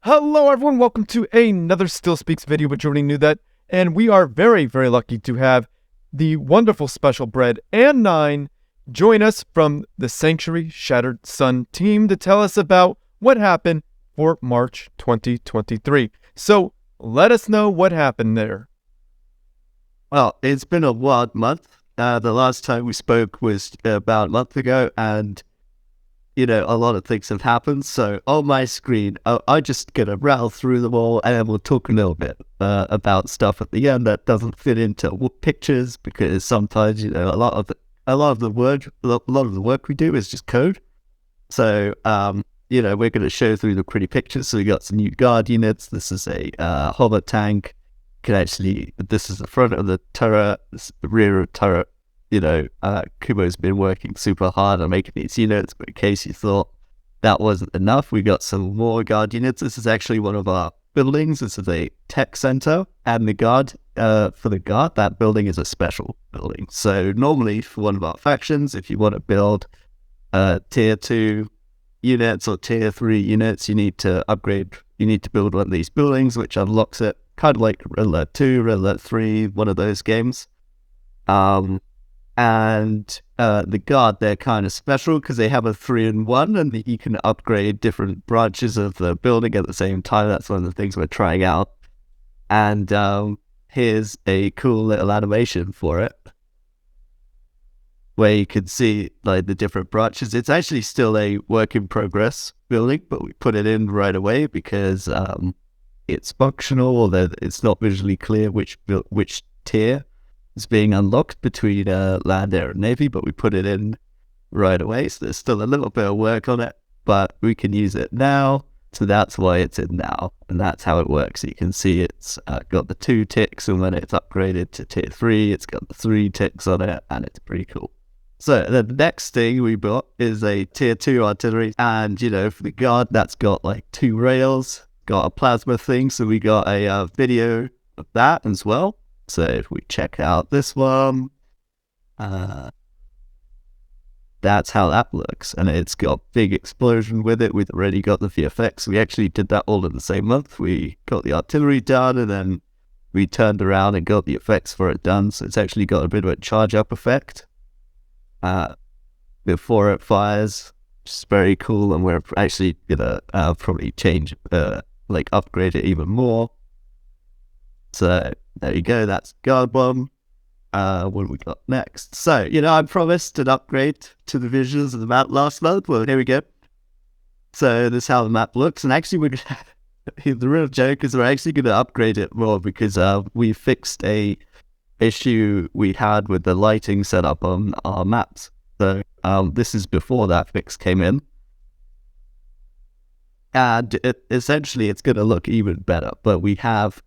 Hello everyone, welcome to another Still Speaks video with Jordan Knew That, and we are very, very lucky to have the wonderful Special Bread and Nine join us from the Sanctuary Shattered Sun team to tell us about what happened for March 2023. So let us know what happened there. Well, it's been a wild month. The last time we spoke was about a month ago, and a lot of things have happened. So on my screen, I'm just gonna rattle through them all, and then we'll talk a little bit about stuff at the end that doesn't fit into pictures, because sometimes a lot of the work we do is just code. So we're gonna show through the pretty pictures. So we got some new guard units. This is a hover tank. This is the front of the turret, this is the rear of the turret. Kubo's been working super hard on making these units, but in case you thought that wasn't enough, we got some more guard units. This is actually one of our buildings. This is a tech center, and the guard, that building is a special building. So normally for one of our factions, if you want to build tier 2 units or tier 3 units, you need to upgrade. You need to build one of these buildings, which unlocks it, kind of like Red Alert 2, Red Alert 3, one of those games. And the guard, they're kind of special because they have a 3-in-1, and you can upgrade different branches of the building at the same time. That's one of the things we're trying out. And here's a cool little animation for it, where you can see like the different branches. It's actually still a work in progress building, but we put it in right away because it's functional, or it's not visually clear which tier is being unlocked between land, air, and navy, but we put it in right away. So there's still a little bit of work on it, but we can use it now. So that's why it's in now, and that's how it works. You can see it's got the 2 ticks, and when it's upgraded to tier 3, it's got the 3 ticks on it, and it's pretty cool. So the next thing we bought is a tier 2 artillery, and for the guard, that's got like 2 rails, got a plasma thing, so we got a video of that as well. So if we check out this one, that's how that looks, and it's got big explosion with it. We've already got the VFX. We actually did that all in the same month. We got the artillery done, and then we turned around and got the effects for it done. So it's actually got a bit of a charge up effect before it fires, which is very cool. And we're actually gonna probably upgrade it even more. So there you go, that's guard bomb. What do we got next? So, I promised an upgrade to the visuals of the map last month. Well, here we go. So this is how the map looks. And actually, the real joke is we're actually going to upgrade it more because we fixed a issue we had with the lighting setup on our maps. So this is before that fix came in. And essentially, it's going to look even better. But we have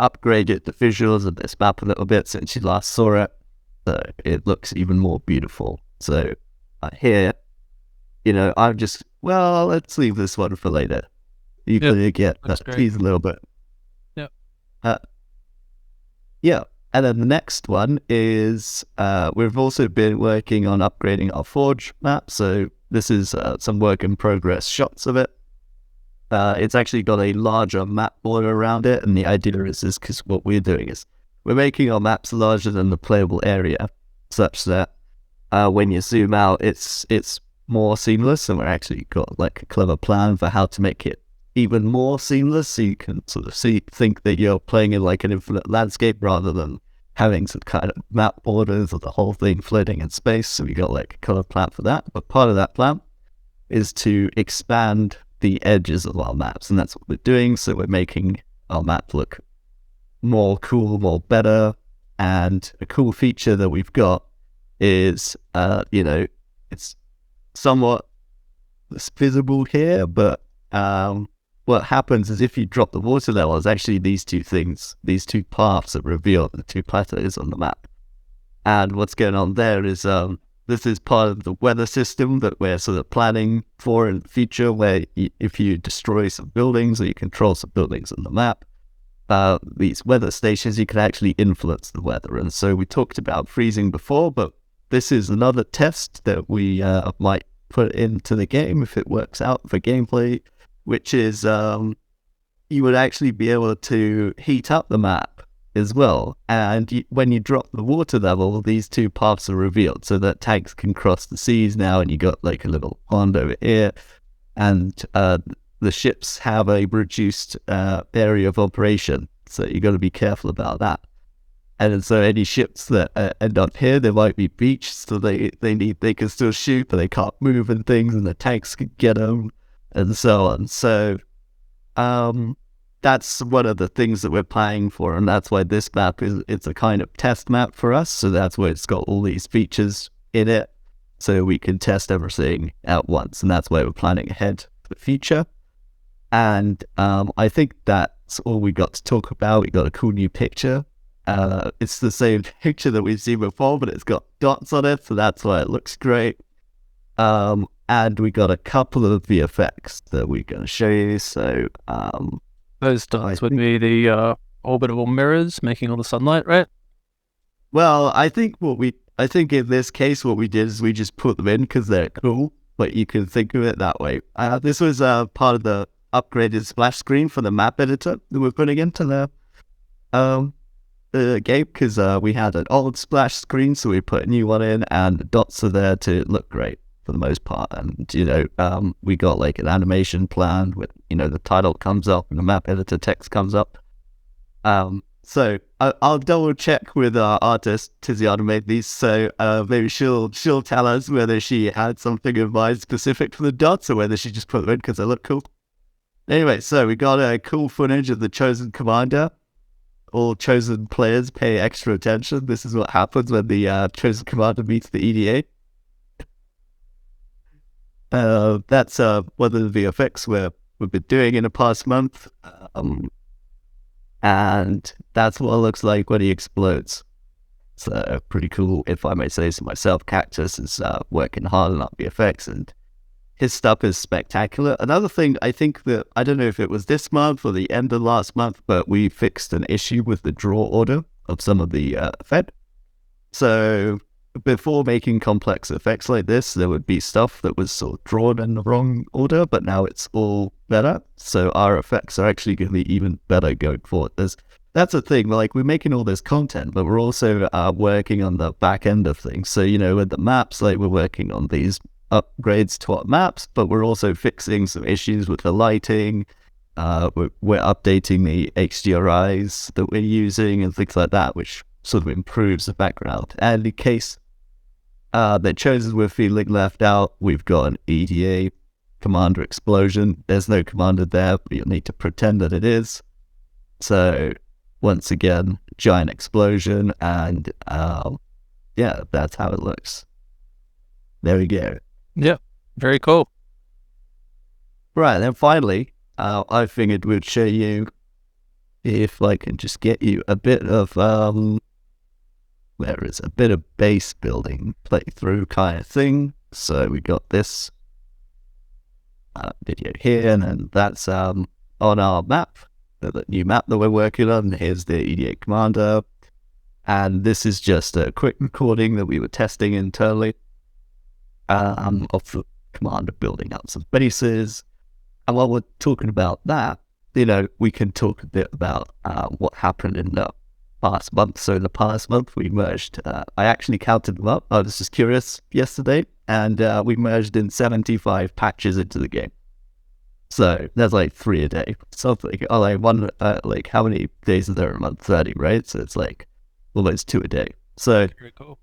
upgraded the visuals of this map a little bit since you last saw it, so it looks even more beautiful. So here, I'm just, let's leave this one for later. You can get that tease a little bit. Yep. Yeah, and then the next one is we've also been working on upgrading our Forge map. So this is some work in progress shots of it. It's actually got a larger map border around it, and the idea is because what we're doing is we're making our maps larger than the playable area, such that when you zoom out, it's more seamless, and we're actually got like a clever plan for how to make it even more seamless, so you can sort of think that you're playing in like an infinite landscape rather than having some kind of map borders or the whole thing floating in space. So we got like a clever plan for that, but part of that plan is to expand the edges of our maps, and that's what we're doing. So we're making our map look more cool, more better. And a cool feature that we've got is it's somewhat visible here, but what happens is if you drop the water levels, actually these two paths are revealed, the 2 plateaus on the map. And what's going on there is this is part of the weather system that we're sort of planning for in the future, where if you destroy some buildings or you control some buildings on the map, these weather stations, you can actually influence the weather. And so we talked about freezing before, but this is another test that we might put into the game if it works out for gameplay, which is you would actually be able to heat up the map as well. And when you drop the water level, these two paths are revealed so that tanks can cross the seas now, and you got like a little pond over here. And the ships have a reduced area of operation, so you got to be careful about that. And so any ships that end up here, they might be beached, so they can still shoot, but they can't move and things, and the tanks can get them, and so on. So that's one of the things that we're playing for, and that's why this map it's a kind of test map for us. So that's why it's got all these features in it, so we can test everything at once, and that's why we're planning ahead for the future. And I think that's all we got to talk about. We got a cool new picture. It's the same picture that we've seen before, but it's got dots on it, so that's why it looks great. And we got a couple of VFX that we're going to show you. So those dots would be the orbital mirrors making all the sunlight, right? Well, I think in this case what we did is we just put them in because they're cool, but you can think of it that way. This was part of the upgraded splash screen for the map editor that we're putting into the game, because we had an old splash screen, so we put a new one in, and the dots are there to look great for the most part. And we got like an animation plan with the title comes up and the map editor text comes up. So I'll double check with our artist Tiziana made these, so maybe she'll tell us whether she had something in mind specific for the dots or whether she just put them in because they look cool. Anyway, so we got a cool footage of the chosen commander. All chosen players pay extra attention. This is what happens when the chosen commander meets the EDA. That's one of the VFX we've been doing in the past month. And that's what it looks like when he explodes. So pretty cool, if I may say so myself. Cactus is working hard on VFX, and his stuff is spectacular. Another thing, I think that, I don't know if it was this month or the end of last month, but we fixed an issue with the draw order of some of the effect. So before making complex effects like this, there would be stuff that was sort of drawn in the wrong order, but now it's all better. So our effects are actually going to be even better going forward. That's a thing, like we're making all this content, but we're also working on the back end of things. So, with the maps, like we're working on these upgrades to our maps, but we're also fixing some issues with the lighting. We're updating the HDRIs that we're using and things like that, which sort of improves the background. And in case the chosen we're feeling left out, we've got an EDA commander explosion. There's no commander there, but you'll need to pretend that it is. So once again, giant explosion, and yeah, that's how it looks. There we go. Yeah, very cool. Right, then finally, I figured we'd show you, if I can just get you a bit of base building playthrough kind of thing. So we got this video here, and then that's on our map, the new map that we're working on. Here's the EDA commander, and this is just a quick recording that we were testing internally of the commander building up some bases. And while we're talking about that, we can talk a bit about what happened in the past month. So in the past month, we merged, I actually counted them up. I was just curious yesterday, and we merged in 75 patches into the game. So there's like 3 a day. Something like how many days are there a month? 30, right? So it's like almost 2 a day. So Very cool.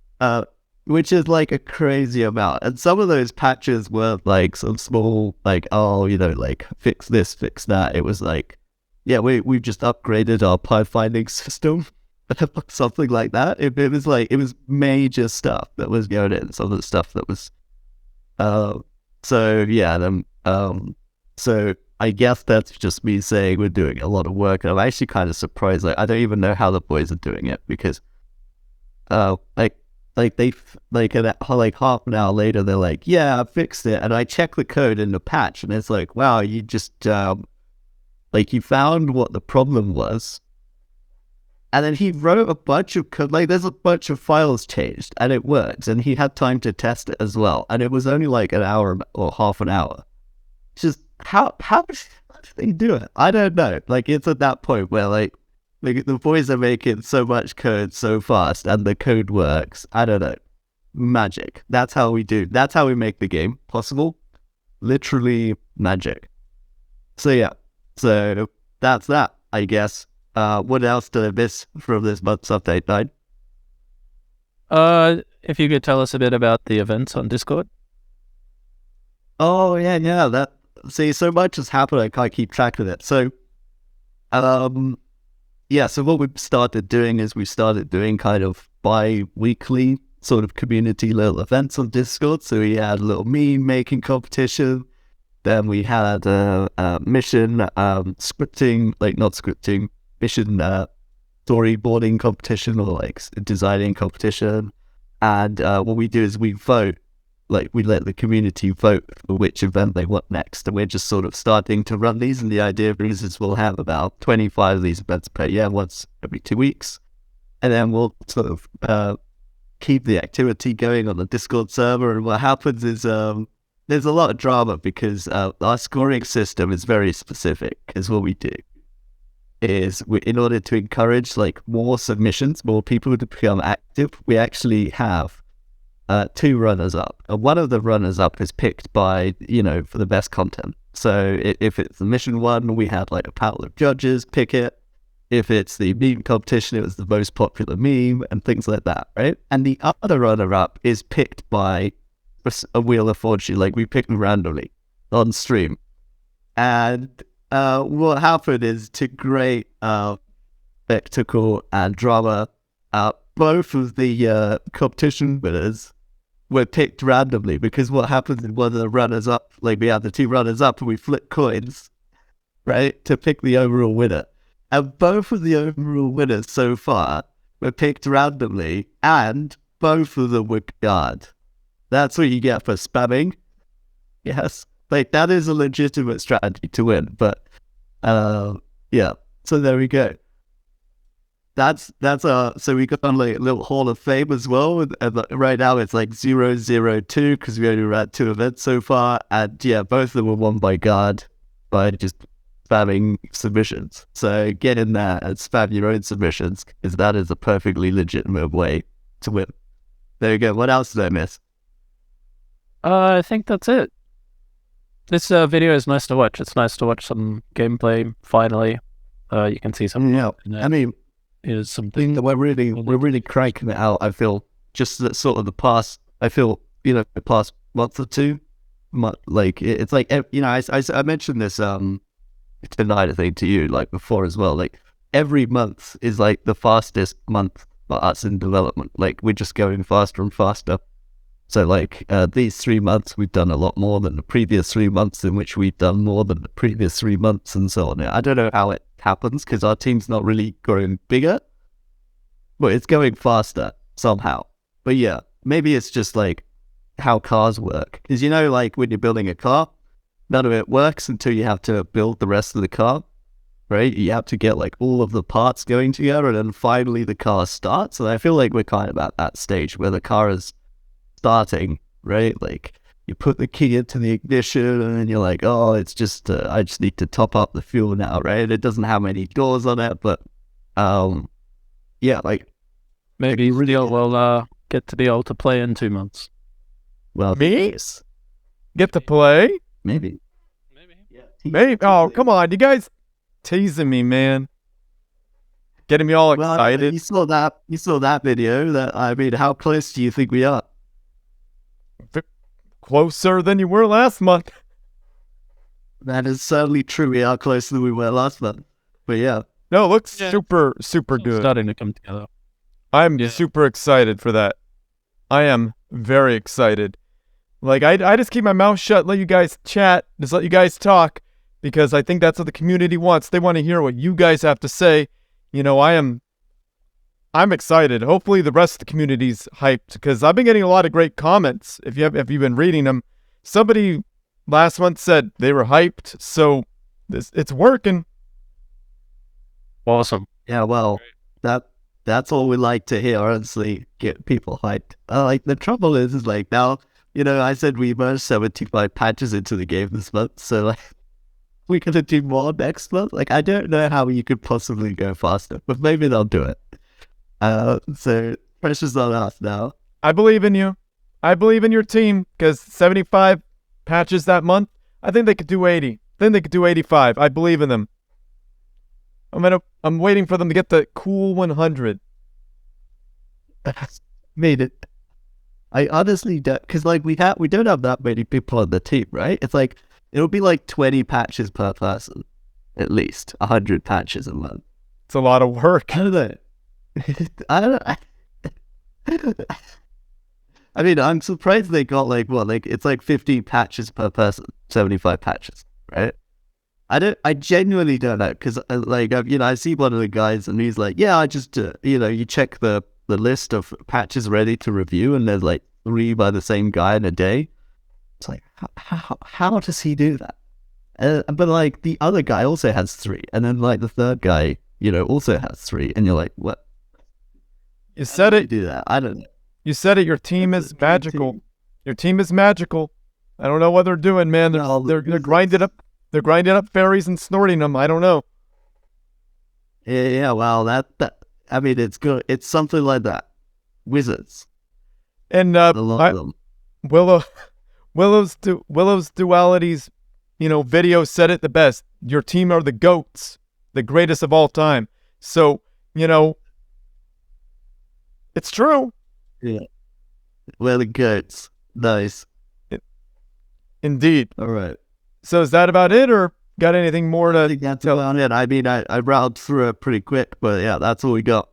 Which is like a crazy amount. And some of those patches were like some small, like, like fix this, fix that. It was like, yeah, we've just upgraded our pathfinding system, something like that. It was major stuff that was going in. Some of the stuff that was, so I guess that's just me saying we're doing a lot of work. And I'm actually kind of surprised. Like, I don't even know how the boys are doing it, because, half an hour later, they're like, yeah, I fixed it. And I check the code in the patch, and it's like, wow, you just, you found what the problem was. And then he wrote a bunch of code, there's a bunch of files changed, and it works. And he had time to test it as well. And it was only like an hour or half an hour. It's just how do they do it? I don't know. Like, it's at that point where like the boys are making so much code so fast, and the code works. I don't know. Magic. That's how we do. That's how we make the game possible. Literally magic. So yeah. So that's that, I guess. What else did I miss from this month's update, 9? If you could tell us a bit about the events on Discord. Oh yeah. That, see, so much has happened, I can't keep track of it. So, yeah. So what we've started doing is we started doing kind of bi-weekly sort of community little events on Discord. So we had a little meme making competition. Then we had a mission scripting, like not scripting, mission storyboarding competition, or like designing competition. And what we do is we vote, like we let the community vote for which event they want next. And we're just sort of starting to run these. And the idea is we'll have about 25 of these events per year, once every 2 weeks. And then we'll sort of keep the activity going on the Discord server. And what happens is there's a lot of drama because our scoring system is very specific. Because what we do is in order to encourage like more submissions, more people to become active, we actually have 2 runners-up. And one of the runners-up is picked by, for the best content. So if it's the mission one, we had like a panel of judges pick it. If it's the meme competition, it was the most popular meme and things like that, right? And the other runner-up is picked by a Wheel of Fortune. Like, we pick them randomly on stream. And what happened is, to create spectacle and drama, both of the competition winners were picked randomly, because what happens is one of the runners up, like we have the 2 runners up and we flip coins, right, to pick the overall winner. And both of the overall winners so far were picked randomly, and both of them were guard. That's what you get for spamming. Yes. Like, that is a legitimate strategy to win, but yeah. So there we go. That's so we got on like a little Hall of Fame as well, and right now it's like 002 because we only ran 2 events so far, and yeah, both of them were won by guard by just spamming submissions. So get in there and spam your own submissions, because that is a perfectly legitimate way to win. There you go. What else did I miss? I think that's it. This video is nice to watch. It's nice to watch some gameplay. Finally, you can see some. Yeah, I mean, is something that we're really cranking it out. I feel just that sort of the past. I feel the past month or 2, like it's like I mentioned this tonight, I think, to you like before as well. Like, every month is like the fastest month for us in development. Like, we're just going faster and faster. So like these 3 months, we've done a lot more than the previous 3 months, in which we've done more than the previous 3 months, and so on. I don't know how it happens, because our team's not really growing bigger, but it's going faster somehow. But yeah, maybe it's just like how cars work. Because like when you're building a car, none of it works until you have to build the rest of the car, right? You have to get like all of the parts going together, and then finally the car starts. And I feel like we're kind of at that stage where the car is starting, right? Like, you put the key into the ignition, and then you're like, oh, it's just I just need to top up the fuel now, right? It doesn't have any doors on it, but yeah, like maybe Rio will get to be able to play in 2 months. Well, Me? yes. Get to play? Maybe. Yeah. Maybe. Oh, come on. You guys teasing me, man. Getting me all excited. You saw that video. I mean, how close do you think we are? Closer than you were last month. That is certainly true. We are closer than we were last month. But yeah. No, it looks Yeah. super It's good. starting to come together. I'm Yeah. super excited for that. I am very excited. Like, I just keep my mouth shut, let you guys chat, just let you guys talk, because I think that's what the community wants. They want to hear what you guys have to say. I'm excited. Hopefully the rest of the community's hyped, because I've been getting a lot of great comments. If you've been reading them, somebody last month said they were hyped, so it's working. Awesome. Yeah, well, that's all we like to hear, honestly, get people hyped. Like, the trouble is like, now, I said we merged 75 patches into the game this month, so like, we're gonna do more next month. Like, I don't know how you could possibly go faster, but maybe they'll do it. So pressure's on us now. I believe in you. I believe in your team because 75 patches that month. I think they could do 80. I think they could do 85. I believe in them. I'm waiting for them to get the cool 100. Made it. I honestly don't, because like we don't have that many people on the team, right? It's like it'll be like 20 patches per person, at least 100 patches a month. It's a lot of work. I don't know. I don't. I mean, I'm surprised they got like what, like it's like 50 patches per person, 75 patches, right? I genuinely don't know, because like I see one of the guys and he's like, yeah, I just you check the list of patches ready to review and there's like 3 by the same guy in a day. It's like, how does he do that? But like the other guy also has 3, and then like the third guy, also has 3, and you're like, what? You said it. Do that? I don't know. You said it. Your team is magical. Your team is magical. I don't know what they're doing, man. They're grinding up. They're grinding up fairies and snorting them. I don't know. Yeah. Well, that I mean, it's good. It's something like that. Wizards. And A lot of them. Willow's Duality's, video said it the best. Your team are the GOATs, the greatest of all time. So, it's true. Yeah. We're the goats. Nice. Indeed. All right. So is that about it, or got anything more I to think that's tell? about it. I mean, I rattled through it pretty quick, but yeah, that's all we got.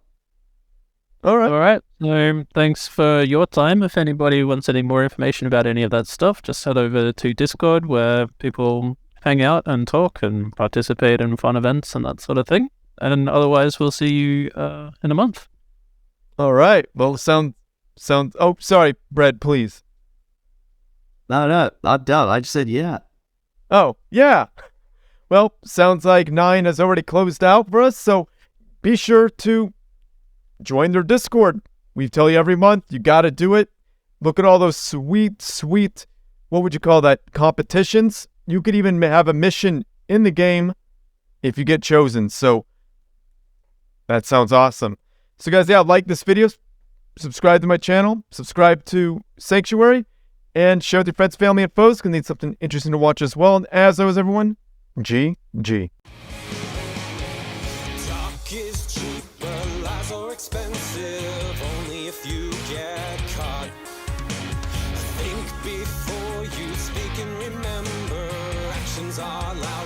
All right. All right. So thanks for your time. If anybody wants any more information about any of that stuff, just head over to Discord, where people hang out and talk and participate in fun events and that sort of thing. And otherwise, we'll see you in a month. All right. Well, sounds. Oh, sorry, Brett, please. No, I'm done. I just said yeah. Oh, yeah. Well, sounds like 9 has already closed out for us, so be sure to join their Discord. We tell you every month, you got to do it. Look at all those sweet, what would you call that, competitions? You could even have a mission in the game if you get chosen, so that sounds awesome. So guys, yeah, like this video, subscribe to my channel, subscribe to Sanctuary, and share with your friends, family, and foes, because they need something interesting to watch as well. And as always, everyone, GG. Talk is cheap, but lies are expensive, only if you get caught. Think before you speak and remember, actions are loud.